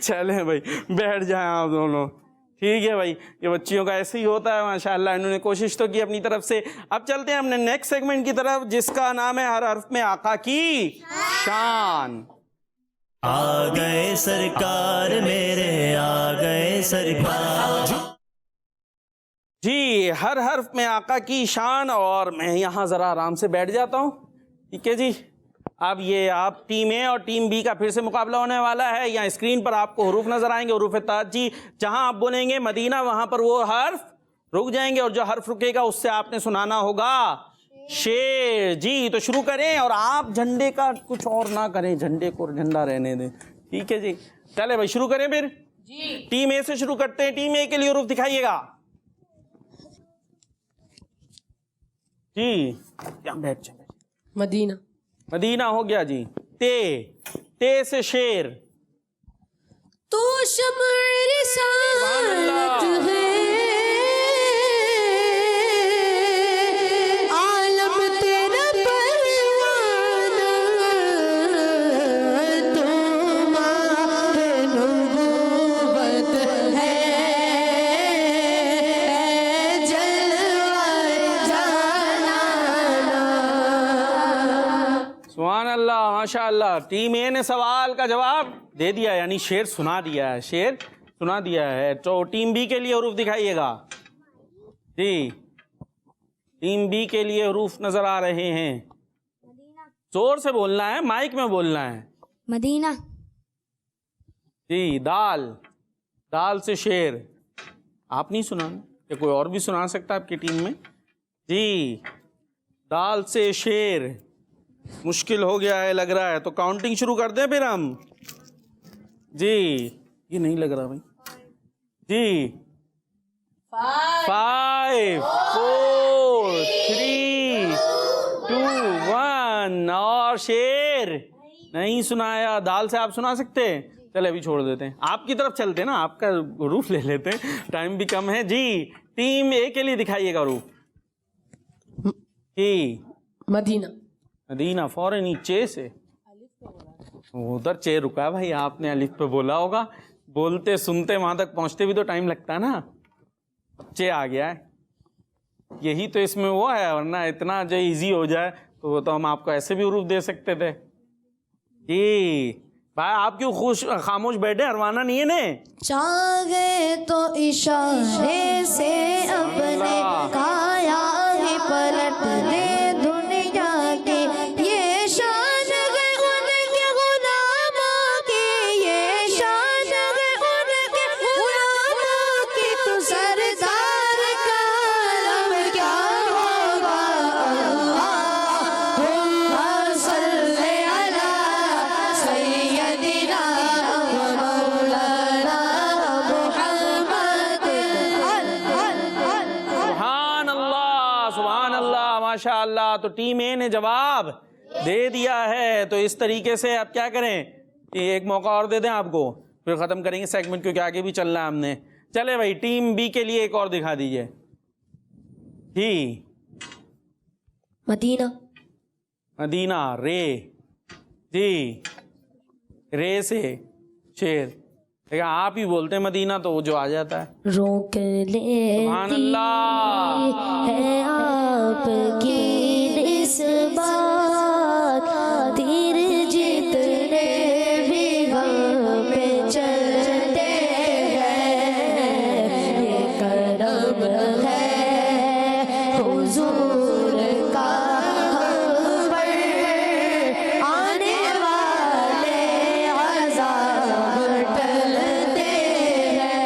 چلیں بھائی بیٹھ جائیں آپ دونوں، ٹھیک ہے بھائی، یہ بچیوں کا ایسے ہی ہوتا ہے ماشاءاللہ، انہوں نے کوشش تو کی اپنی طرف سے۔ اب چلتے ہیں ہم نے نیکسٹ سیگمنٹ کی طرف، جس کا نام ہے ہر حرف میں آقا کی شان۔ آ گئے سرکار میرے، آ گئے سرکار۔ جی، ہر حرف میں آقا کی شان، اور میں یہاں ذرا آرام سے بیٹھ جاتا ہوں، ٹھیک ہے جی۔ اب یہ آپ ٹیم اے اور ٹیم بی کا پھر سے مقابلہ ہونے والا ہے۔ یہاں اسکرین پر آپ کو حروف نظر آئیں گے، حروف ترجیح، جہاں آپ بولیں گے مدینہ وہاں پر وہ حرف رک جائیں گے، اور جو حرف رکے گا اس سے آپ نے سنانا ہوگا شیر جی۔ تو شروع کریں، اور آپ جھنڈے کا کچھ اور نہ کریں، جھنڈے کو جھنڈا رہنے دیں، ٹھیک ہے جی۔ چلے بھائی شروع کریں پھر جی، ٹیم اے سے شروع کرتے ہیں۔ ٹیم اے کے لیے حروف دکھائیے گا جی، یہاں بیٹھ جائیں۔ مدینہ، مدینہ ہو گیا جی۔ تے سے شیر، تو شمع رسالت ہے، عالم تیرا پروانہ، تو ماہ نبوت سبحان اللہ ماشاء اللہ. ٹیم اے نے سوال کا جواب دے دیا یعنی شعر سنا دیا ہے, شعر سنا دیا ہے. تو ٹیم بی کے لیے حروف دکھائیے گا جی. ٹیم بی کے لیے حروف نظر آ رہے ہیں. زور سے بولنا ہے, مائک میں بولنا ہے. مدینہ. جی دال, دال سے شعر. آپ نہیں سنانا یا کوئی اور بھی سنا سکتا آپ کی ٹیم میں؟ جی دال سے شعر. مشکل ہو گیا ہے لگ رہا ہے, تو کاؤنٹنگ شروع کر دیں پھر ہم. جی یہ نہیں لگ رہا بھائی. جی 5 4 3 2 1. اور شعر نہیں سنایا. دال سے آپ سنا سکتے ہیں؟ چلے ابھی چھوڑ دیتے ہیں, آپ کی طرف چلتے ہیں نا, آپ کا حروف لے لیتے ہیں, ٹائم بھی کم ہے. جی ٹیم اے کے لیے دکھائیے گا حروف. جی مدینہ. مدینہ فوراً ہی چے سے. ادھر چے رکا ہے بھائی, آپ نے الف پہ بولا ہوگا. بولتے سنتے وہاں تک پہنچتے بھی تو ٹائم لگتا ہے نا. چے آ گیا ہے, یہی تو اس میں وہ ہے, ورنہ اتنا جو ایزی ہو جائے تو وہ تو ہم آپ کو ایسے بھی حروف دے سکتے تھے. جی بھائی آپ کیوں خاموش بیٹھے, اروانا نہیں ہے نا. چاہے تو اشارے سے اپنے کایا ہی پلٹ دے دنیا کی. یہ شان ہے ان کے غلاموں کی, یہ شان ہے ان کے غلاموں کی. تو سرکار کا علم کیا ہوگا. اللہم صلی علی سیدنا و مولانا محمد. سبحان اللہ سبحان اللہ ماشاء اللہ. تو ٹیم اے نے جواب دے دیا ہے. تو اس طریقے سے آپ کیا کریں, ایک موقع اور دے دیں آپ کو, پھر ختم کریں گے سیگمنٹ, کیونکہ آگے بھی چلنا ہے ہم نے. چلے بھائی ٹیم بی کے لیے ایک اور دکھا دیجئے. جی مدینہ. مدینہ رے. جی رے سے شعر. لیکن آپ ہی بولتے ہیں مدینہ تو وہ جو آ جاتا ہے. روک لیتی سبحان اللہ. ہے آپ کی نسبات, تیر جتنے بھی ہم پہ چلتے ہیں. یہ کرم ہے حضور کا ہم پر, آنے والے عذاب ٹلتے ہیں.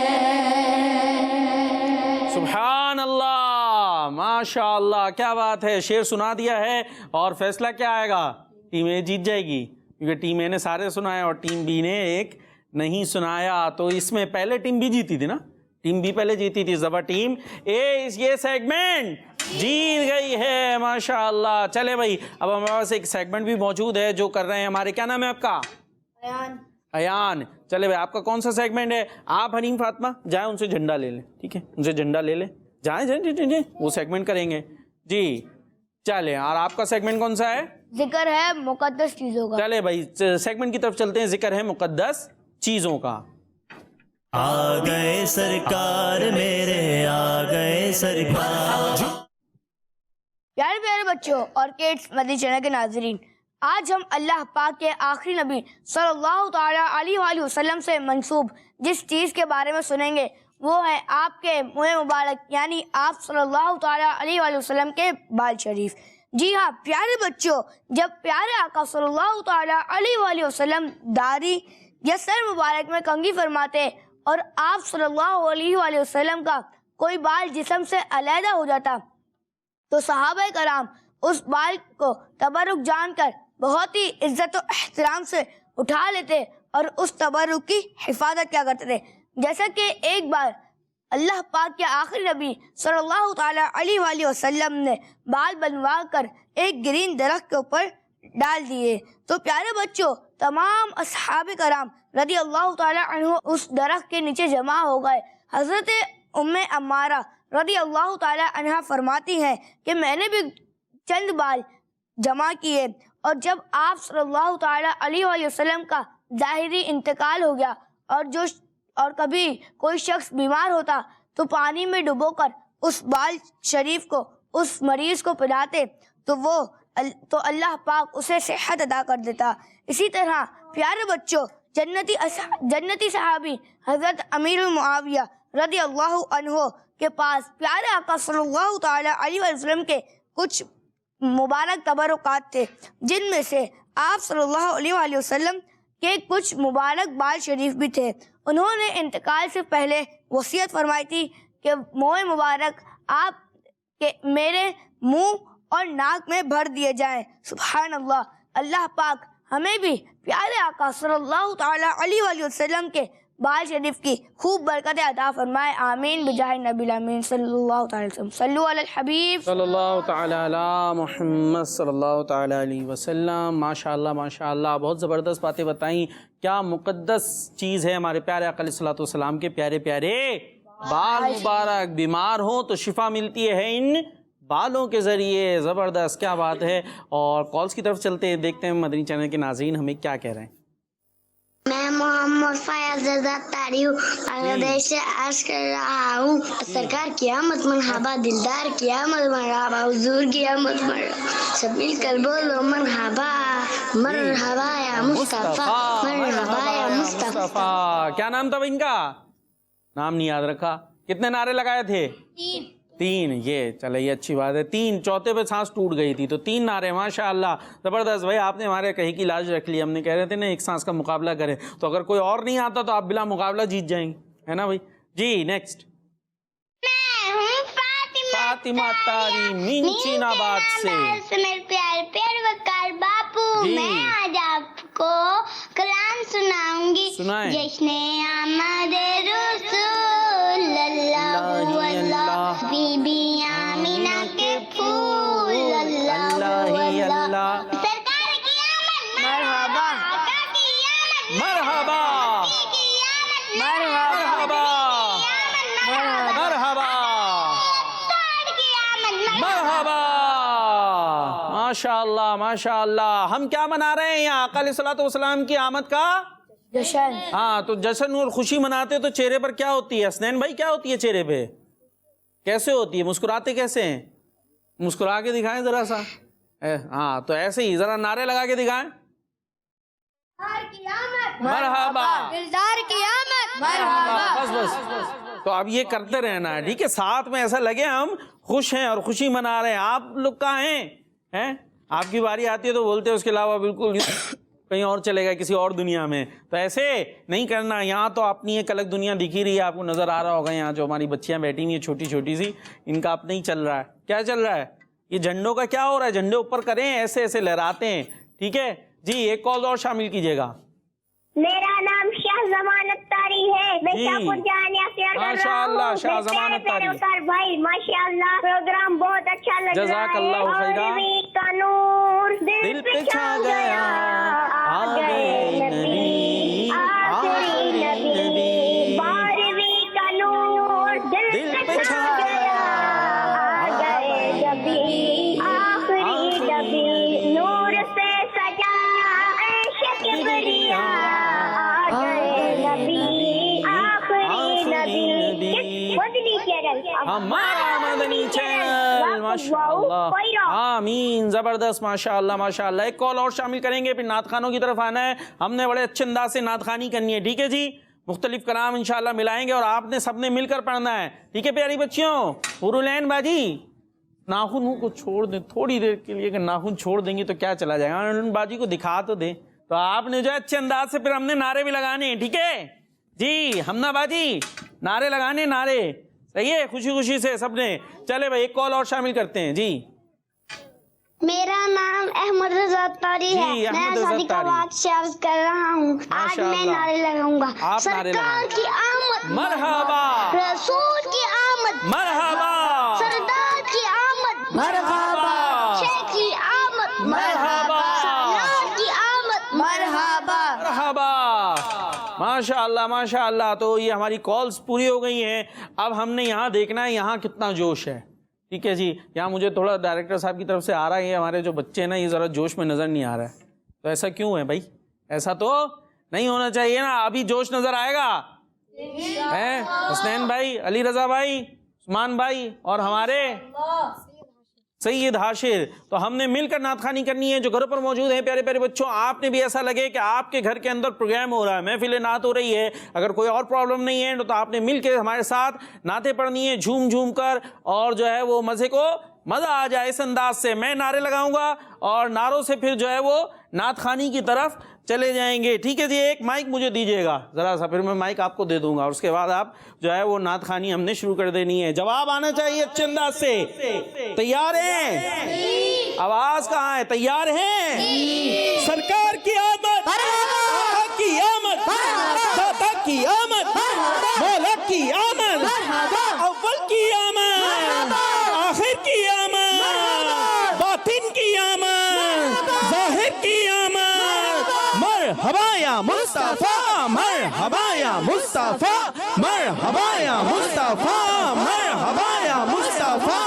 سبحان اللہ ماشاء اللہ, کیا بات ہے. شعر سنا دیا ہے اور فیصلہ کیا آئے گا, ٹیم اے جیت جائے گی, کیونکہ ٹیم اے نے سارے سنائے اور ٹیم بی نے ایک نہیں سنایا. تو اس میں پہلے ٹیم بی جیتی تھی نا, ٹیم بی پہلے جیتی تھی. زبر ٹیم اے یہ سیگمنٹ جیت گئی ہے ماشاء اللہ. چلے بھائی اب ہمارے پاس ایک سیگمنٹ بھی موجود ہے جو کر رہے ہیں ہمارے, کیا نام ہے آپ کا؟ ایان. چلے بھائی آپ کا کون سا سیگمنٹ ہے؟ آپ حنین فاطمہ جائیں ان سے جھنڈا لے لیں, ٹھیک ہے, ان سے جھنڈا لے لیں, جائیں جائیں جی وہ سیگمنٹ کریں گے. جی چلیں, اور آپ کا سیگمنٹ کون سا ہے؟ ذکر ہے مقدس چیزوں کا. چلے بھائی سیگمنٹ کی طرف چلتے ہیں. ذکر ہے مقدس چیزوں کا. آ گئے سرکار میرے, آ گئے سرکار. پیارے پیارے بچوں اور کڈس مدنی چینل کے ناظرین, آج ہم اللہ پاک کے آخری نبی صلی اللہ تعالیٰ علیہ وآلہ وسلم سے منسوب جس چیز کے بارے میں سنیں گے وہ ہے آپ کے منہ مبارک, یعنی آپ صلی اللہ تعالیٰ علیہ وآلہ وسلم کے بال شریف. جی ہاں پیارے بچوں, جب پیارے آقا صلی اللہ تعالیٰ علیہ وآلہ وسلم داڑھی یا سر مبارک میں کنگھی فرماتے اور آپ صلی اللہ علیہ وآلہ وسلم کا کوئی بال جسم سے علیحدہ ہو جاتا تو صحابہ کرام اس بال کو تبرک جان کر بہت ہی عزت و احترام سے اٹھا لیتے اور اس تبرک کی حفاظت کیا کرتے تھے. جیسا کہ ایک بار اللہ پاک کے آخری نبی صلی اللہ تعالیٰ علیہ وآلہ وسلم نے بال بنوا کر ایک گرین درخت کے اوپر ڈال دیے تو پیارے بچوں تمام اصحاب کرام رضی اللہ تعالیٰ عنہ اس درخت کے نیچے جمع ہو گئے. حضرت ام عمارہ رضی اللہ تعالیٰ عنہ فرماتی ہیں کہ میں نے بھی چند بال جمع کیے اور جب آپ صلی اللہ تعالیٰ علیہ وآلہ وسلم کا ظاہری انتقال ہو گیا اور کبھی کوئی شخص بیمار ہوتا تو پانی میں ڈبو کر اس بال شریف کو اس مریض کو پلاتے تو وہ تو اللہ پاک اسے صحت عطا کر دیتا۔ اسی طرح پیارے بچوں، جنتی صحابی حضرت امیر المعاویہ رضی اللہ عنہ کے پاس پیارے آقا صلی اللہ تعالی علیہ وسلم کے کچھ مبارک تبرکات تھے، جن میں سے آپ صلی اللہ علیہ وآلہ وسلم کے کچھ مبارک بال شریف بھی تھے۔ انہوں نے انتقال سے پہلے وصیت فرمائی تھی کہ موئے مبارک آپ کے میرے منہ اور ناک میں بھر دیے جائیں۔ سبحان اللہ۔ اللہ پاک ہمیں بھی پیارے آقا صلی اللہ تعالی علیہ وآلہ وسلم کے بال شریف کی خوب برکت عطا فرمائے، آمین بجاہ نبی الامین صلی اللہ تعالی وسلم۔ صلو علی الحبیب صلی اللہ تعالی علی محمد صلی اللہ تعالی علیہ وسلم۔ ماشاءاللہ ماشاءاللہ، بہت زبردست باتیں بتائیں۔ کیا مقدس چیز ہے ہمارے پیارے آقا علیہ السلام کے پیارے پیارے بال مبارک۔ بیمار ہوں تو شفا ملتی ہے ان بالوں کے ذریعے۔ زبردست، کیا بات ہے۔ اور کالز کی طرف چلتے ہیں، دیکھتے ہیں مدنی چینل کے ناظرین ہمیں کیا کہہ رہے ہیں۔ میں محمد فیاض رضا تاری ہوں، بنگلہ دیش سے عرض کر رہا ہوں، سرکار کی آمد مرحبا، دلدار کی آمد مرحبا، حضور کی آمد مرحبا، سب مل کر بولو مرحبا، مرحبا یا مصطفیٰ، مرحبا یا مصطفیٰ۔ کیا نام تھا ان کا؟ نام نہیں یاد رکھا۔ کتنے نعرے لگائے تھے؟ تین۔ یہ چلے یہ اچھی بات ہے، تین۔ چوتھے پہ سانس ٹوٹ گئی تھی تو 3 نعرے، ماشاءاللہ زبردست۔ بھائی آپ نے ہمارے کہیں کی لاج رکھ لی، ہم نے کہہ رہے تھے نا ایک سانس کا مقابلہ کریں، تو اگر کوئی اور نہیں آتا تو آپ بلا مقابلہ جیت جائیں گے، ہے نا بھائی؟ جی نیکسٹ۔ میں ہوں فاطمہ تاری مینچین آباد سے۔ میرے پیارے پیارے وقار باپو، میں آج آپ کو کلام سناؤں گی۔ سنائیں۔ جشن آمد رسول اللہ اللہ، بی بی آمینہ کے پھول اللہ اللہ، سرکار کی آمد مرحبا آقا کی آمد مرحبا کی آمد مرحبا مرحبا سرکار کی آمد مرحبا۔ ماشاءاللہ ماشاءاللہ۔ ہم کیا منا رہے ہیں یہاں؟ آقا علیہ السلام کی آمد کا جشن۔ ہاں، تو جشن اور خوشی مناتے تو چہرے پر کیا ہوتی ہے حسنین بھائی؟ کیا ہوتی ہے چہرے پہ؟ کیسے ہوتی ہے؟ مسکراتے کیسے ہیں؟ مسکرا کے دکھائیں ذرا سا۔ ہاں تو ایسے ہی ذرا نعرے لگا کے دکھائیں۔ مرحبا دلدار کی آمد مرحبا۔ بس بس، تو اب یہ کرتے رہنا ہے، ٹھیک ہے؟ ساتھ میں ایسا لگے ہم خوش ہیں اور خوشی منا رہے ہیں۔ آپ لوگ کہاں ہیں؟ آپ کی باری آتی ہے تو بولتے ہیں، اس کے علاوہ بالکل کہیں اور چلے گئے کسی اور دنیا میں، تو ایسے نہیں کرنا۔ یہاں تو اپنی ایک الگ دنیا دکھی رہی ہے، آپ کو نظر آ رہا ہوگا یہاں جو ہماری بچیاں بیٹھی ہوئی ہیں چھوٹی چھوٹی سی، ان کا اپنا ہی چل رہا ہے۔ کیا چل رہا ہے؟ یہ جھنڈوں کا کیا ہو رہا ہے؟ جھنڈے اوپر کریں، ایسے ایسے لہراتے ہیں، ٹھیک ہے جی؟ ایک کال اور شامل کیجیے گا۔ میرا نام شاہ ضمانت تاری ہے، میں شاہپور جامعہ سے کر رہا ہوں۔ ماشاءاللہ شاہ ضمانت تاری بھائی ماشاءاللہ پروگرام بہت اچھا لگ رہا ہے۔ جزاک اللہ خیرہ۔ اور کا نور دل پہ چھا گیا، آ گئے نبی آخری نبی، 12ویں کا نور دل پہ چھا گیا، آ گئے نبی آخری نبی، نور سے سجا عیش کبریا، آ گئے نبی آخری نبی۔ مدنی چینل ہمارا مدنی چینل، ماشاءاللہ آمین، زبردست، ماشاءاللہ ماشاءاللہ۔ ایک کال اور شامل کریں گے، پھر نعت خوانوں کی طرف آنا ہے۔ ہم نے بڑے اچھے انداز سے نعت خوانی کرنی ہے، ٹھیک ہے جی؟ مختلف کلام انشاءاللہ ملائیں گے اور آپ نے سب نے مل کر پڑھنا ہے، ٹھیک ہے پیاری بچیوں؟ حورالعین باجی ناخنوں کو چھوڑ دیں تھوڑی دیر کے لیے، کہ ناخن چھوڑ دیں گی تو کیا چلا جائے گا؟ باجی کو دکھا تو دیں۔ تو آپ نے جو ہے اچھے انداز سے، پھر ہم نے نعرے بھی لگانے ہیں، ٹھیک ہے جی؟ ہمنا باجی نعرے لگانے، نعرے، صحیح ہے؟ خوشی خوشی سے سب نے۔ چلے بھائی ایک کال اور شامل کرتے ہیں جی۔ میرا نام احمد رضا تاری ہے، میں شادی کا واقعہ سے عرض کر رہا ہوں۔ آج میں نعرے لگاؤں گا، سرکار کی آمد مرحبا، رسول کی آمد مرحبا، سردار کی آمد مرحبا، شیخ کی آمد مرحبا، سالار کی آمد مرحبا۔ مرحبا، ماشاءاللہ ماشاءاللہ۔ تو یہ ہماری کالز پوری ہو گئی ہیں، اب ہم نے یہاں دیکھنا ہے یہاں کتنا جوش ہے، ٹھیک ہے جی؟ یہاں مجھے تھوڑا ڈائریکٹر صاحب کی طرف سے آ رہا ہے، ہمارے جو بچے ہیں نا یہ ذرا جوش میں نظر نہیں آ رہا ہے، تو ایسا کیوں ہے بھائی؟ ایسا تو نہیں ہونا چاہیے نا، ابھی جوش نظر آئے گا؟ حسنین بھائی، علی رضا بھائی، عثمان بھائی اور ہمارے سید حاشر. تو ہم نے مل کر نعت خوانی کرنی ہے. جو گھروں پر موجود ہیں پیارے پیارے بچوں, آپ نے بھی ایسا لگے کہ آپ کے گھر کے اندر پروگرام ہو رہا ہے, محفل نعت ہو رہی ہے, اگر کوئی اور پرابلم نہیں ہے تو آپ نے مل کے ہمارے ساتھ نعتیں پڑھنی ہے, جھوم جھوم کر, اور جو ہے وہ مزہ آ جائے اس انداز سے. میں نعرے لگاؤں گا اور نعروں سے پھر جو ہے وہ نعت خوانی کی طرف چلے جائیں گے. ٹھیک ہے جی, ایک مائک مجھے دیجیے گا ذرا سا, پھر میں مائک آپ کو دے دوں گا, اور اس کے بعد آپ جو ہے وہ نعت خوانی ہم نے شروع کر دینی ہے. جواب آنا چاہیے اچھے انداز سے. تیار ہیں؟ آواز کہاں ہے؟ تیار ہیں؟ سرکار کی آمد, آقا کی آمد, داتا کی آمد, مولا کی آمد, اول کی آمد, آخر کی آمد, باطن کی آمد, ظاہر کی آمد. مرحبا یا مصطفیٰ, مرحبا یا مصطفیٰ, مرحبا یا مصطفیٰ, مرحبا یا مصطفیٰ.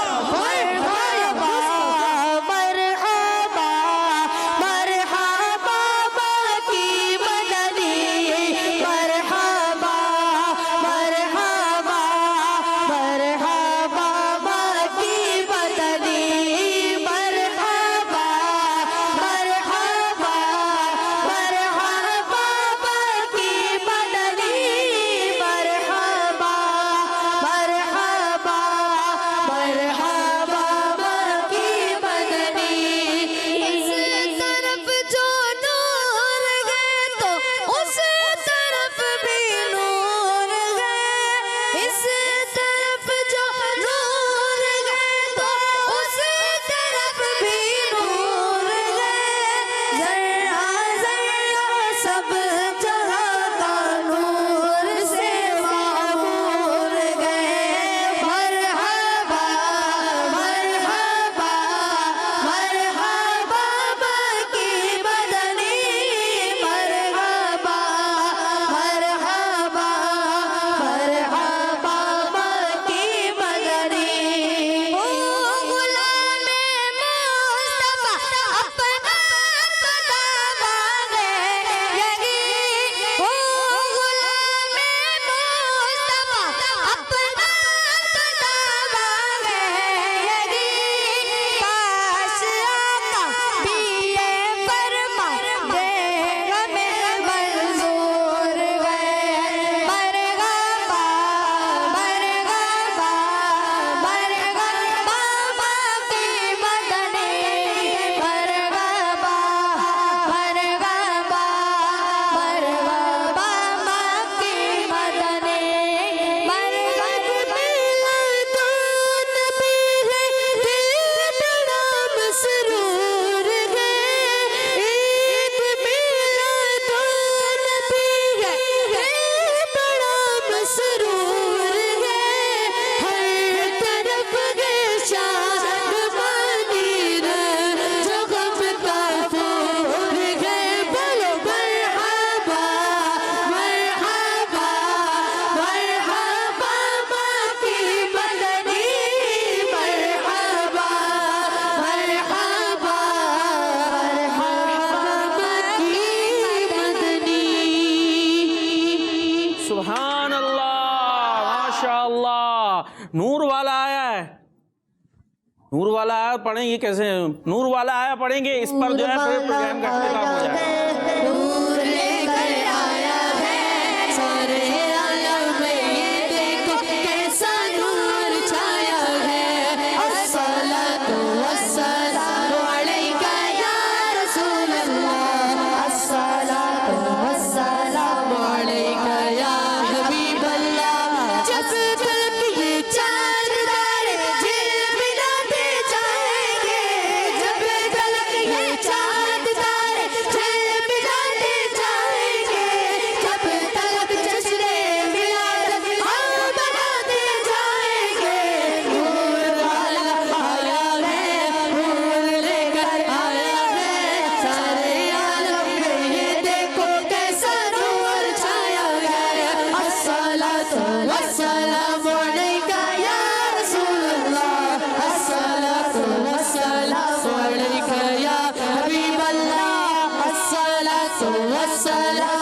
سبحان اللہ, ماشاء اللہ. نور والا آیا ہے, نور والا آیا, پڑھیں یہ کیسے نور والا آیا پڑھیں گے, اس پر جو ہے پھر پروگرام کا اختتام ہو جائے گا. والسلام